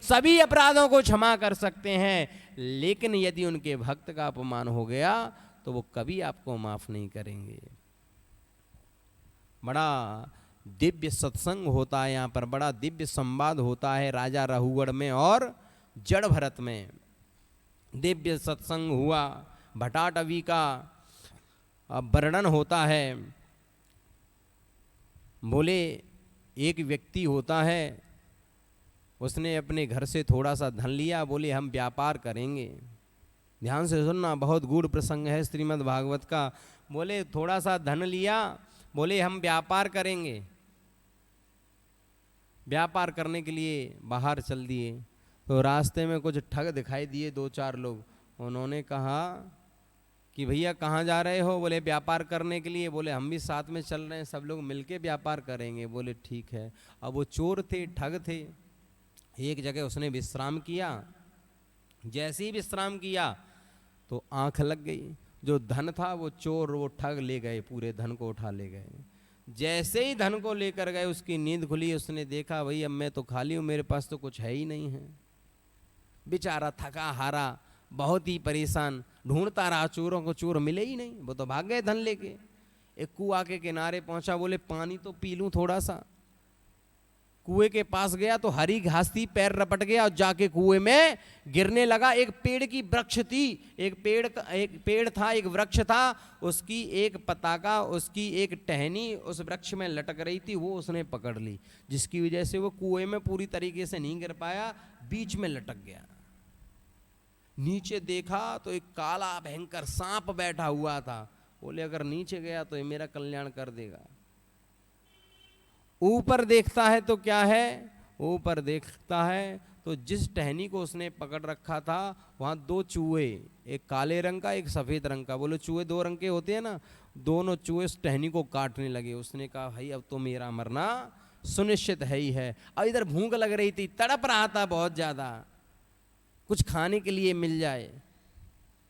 सभी अपराधों को क्षमा कर सकते हैं, लेकिन यदि उनके भक्त का अपमान हो गया तो वो कभी आपको माफ नहीं करेंगे। बड़ा दिव्य सत्संग होता है यहाँ पर, बड़ा दिव्य संवाद होता है राजा रहुगढ़ में और जड़ भरत में। दिव्य सत्संग हुआ, भटाटवी का वर्णन होता है। बोले एक व्यक्ति होता है, उसने अपने घर से थोड़ा सा धन लिया, बोले हम व्यापार करेंगे। ध्यान से सुनना, बहुत गूढ़ प्रसंग है श्रीमद् भागवत का। बोले थोड़ा सा धन लिया, बोले हम व्यापार करेंगे। व्यापार करने के लिए बाहर चल दिए, तो रास्ते में कुछ ठग दिखाई दिए, 2-4 लोग। उन्होंने कहा कि भैया कहाँ जा रहे हो? बोले व्यापार करने के लिए। बोले हम भी साथ में चल रहे हैं, सब लोग मिलके व्यापार करेंगे। बोले ठीक है। अब वो चोर थे, ठग थे। एक जगह उसने विश्राम किया। जैसे ही विश्राम किया तो आंख लग गई। जो धन था वो चोर, वो ठग ले गए, पूरे धन को उठा ले गए। जैसे ही धन को लेकर गए उसकी नींद खुली। उसने देखा भाई अब मैं तो खाली हूँ, मेरे पास तो कुछ है ही नहीं है। बेचारा थका हारा, बहुत ही परेशान, ढूंढता रहा चोरों को, चोर मिले ही नहीं, वो तो भाग गए धन लेके। एक कुआं के किनारे पहुंचा, बोले पानी तो पी लूं थोड़ा सा। कुएं के पास गया तो हरी घास थी, पैर रपट गया और जाके कुएं में गिरने लगा। एक पेड़ की वृक्ष थी, एक पेड़ था, एक वृक्ष था, उसकी एक पताका, उसकी एक टहनी उस वृक्ष में लटक रही थी, वो उसने पकड़ ली, जिसकी वजह से वो कुएं में पूरी तरीके से नहीं गिर पाया, बीच में लटक गया। नीचे देखा तो एक काला भयंकर सांप बैठा हुआ था। बोले अगर नीचे गया तो ये मेरा कल्याण कर देगा। ऊपर देखता है तो क्या है, ऊपर देखता है तो जिस टहनी को उसने पकड़ रखा था वहां 2 चूहे, एक काले रंग का, एक सफेद रंग का। बोले चूहे 2 रंग के होते हैं ना, दोनों चूहे उस टहनी को काटने लगे। उसने कहा भाई अब तो मेरा मरना सुनिश्चित है ही है। अब इधर भूख लग रही थी, तड़प रहा था बहुत ज्यादा, कुछ खाने के लिए मिल जाए।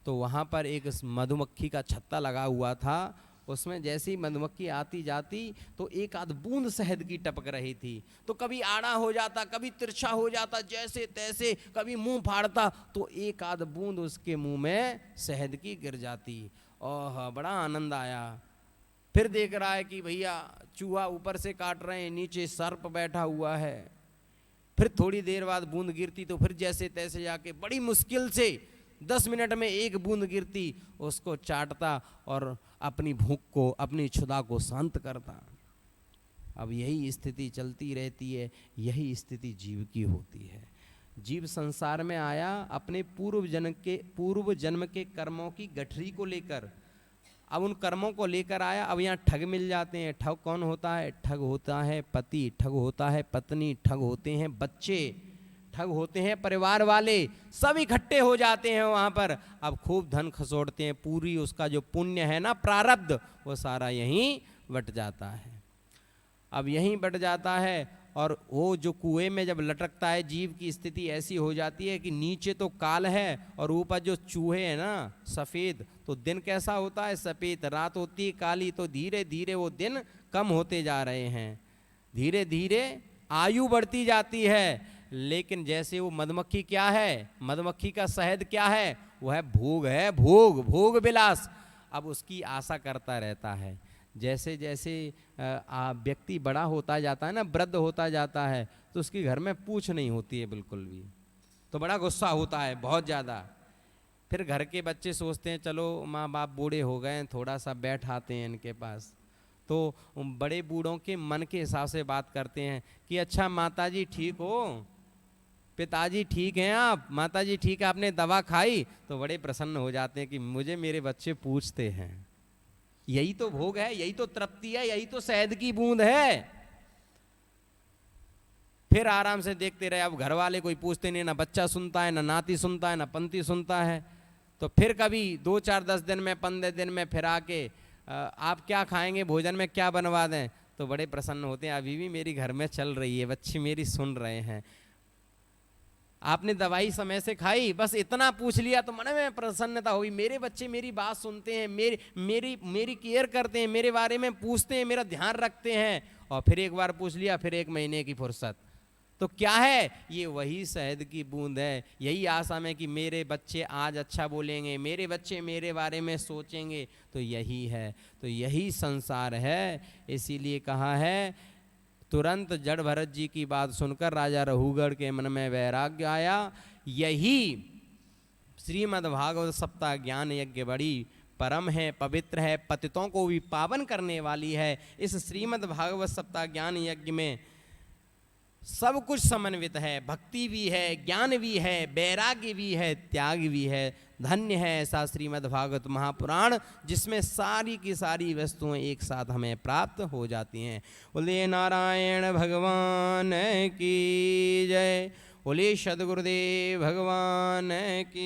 तो वहां पर एक मधुमक्खी का छत्ता लगा हुआ था, उसमें जैसी मधुमक्खी आती जाती तो एक आध बूंद शहद की टपक रही थी। तो कभी आड़ा हो जाता, कभी तिरछा हो जाता, जैसे तैसे, कभी मुंह फाड़ता तो एक आध बूंद उसके मुंह में शहद की गिर जाती। ओह बड़ा आनंद आया। फिर देख रहा है कि भैया चूहा ऊपर से काट रहे हैं, नीचे सर्प बैठा हुआ है। फिर थोड़ी देर बाद बूंद गिरती तो फिर जैसे तैसे जाके बड़ी मुश्किल से 10 मिनट में एक बूंद गिरती, उसको चाटता और अपनी भूख को, अपनी क्षुधा को शांत करता। अब यही स्थिति चलती रहती है, यही स्थिति जीव की होती है। जीव संसार में आया अपने पूर्व जन्म के कर्मों की गठरी को लेकर। अब उन कर्मों को लेकर आया। अब यहाँ ठग मिल जाते हैं। ठग कौन होता है? ठग होता है पति, ठग होता है पत्नी, ठग होते हैं बच्चे, ठग होते हैं परिवार वाले, सब इकट्ठे हो जाते हैं वहां पर। अब खूब धन खसोड़ते हैं, पूरी उसका जो पुण्य है ना, प्रारब्ध, वो सारा यहीं बट जाता है। अब यहीं बट जाता है और वो जो कुएं में जब लटकता है, जीव की स्थिति ऐसी हो जाती है कि नीचे तो काल है और ऊपर जो चूहे हैं ना सफेद, तो दिन कैसा होता है? सफेद। रात होती है काली। तो धीरे धीरे वो दिन कम होते जा रहे हैं, धीरे धीरे आयु बढ़ती जाती है। लेकिन जैसे वो मधुमक्खी क्या है, मधुमक्खी का शहद क्या है? वो है भोग, है भोग, भोग विलास। अब उसकी आशा करता रहता है। जैसे जैसे व्यक्ति बड़ा होता जाता है ना, वृद्ध होता जाता है, तो उसके घर में पूछ नहीं होती है बिल्कुल भी, तो बड़ा गुस्सा होता है बहुत ज़्यादा। फिर घर के बच्चे सोचते हैं चलो माँ बाप बूढ़े हो गए, थोड़ा सा बैठाते हैं इनके पास। तो बड़े बूढ़ों के मन के हिसाब से बात करते हैं कि अच्छा माताजी ठीक हो, पिताजी ठीक हैं आप, माताजी ठीक है, आपने दवा खाई? तो बड़े प्रसन्न हो जाते हैं कि मुझे मेरे बच्चे पूछते हैं। यही तो भोग है, यही तो तृप्ति है, यही तो शहद की बूंद है। फिर आराम से देखते रहे। अब घर वाले कोई पूछते नहीं, ना बच्चा सुनता है, ना नाती सुनता है, ना पंती सुनता है। तो फिर कभी 2, 4, 10 दिन में, 15 दिन में फिर आके आप क्या खाएंगे, भोजन में क्या बनवा दें? तो बड़े प्रसन्न होते हैं, अभी भी मेरी घर में चल रही है, बच्चे मेरी सुन रहे हैं। आपने दवाई समय से खाई? बस इतना पूछ लिया तो मन में प्रसन्नता हुई, मेरे बच्चे मेरी बात सुनते हैं, मेरी केयर करते हैं, मेरे बारे में पूछते हैं, मेरा ध्यान रखते हैं। और फिर एक बार पूछ लिया, फिर 1 महीने की फुर्सत, तो क्या है, ये वही शहद की बूंद है। यही आशा में कि मेरे बच्चे आज अच्छा बोलेंगे, मेरे बच्चे मेरे बारे में सोचेंगे, तो यही है, तो यही संसार है। इसीलिए कहा है, तुरंत जड़ भरत जी की बात सुनकर राजा रघुगढ़ के मन में वैराग्य आया। यही श्रीमद् भागवत सप्ताह ज्ञान यज्ञ बड़ी परम है, पवित्र है, पतितों को भी पावन करने वाली है। इस श्रीमद् भागवत सप्ताह ज्ञान यज्ञ में सब कुछ समन्वित है, भक्ति भी है, ज्ञान भी है, वैराग्य भी है, त्याग भी है। धन्य है ऐसा श्रीमद् भागवत महापुराण, जिसमें सारी की सारी वस्तुएं एक साथ हमें प्राप्त हो जाती हैं। बोले नारायण भगवान की जय, बोले सद्गुरुदेव भगवान की।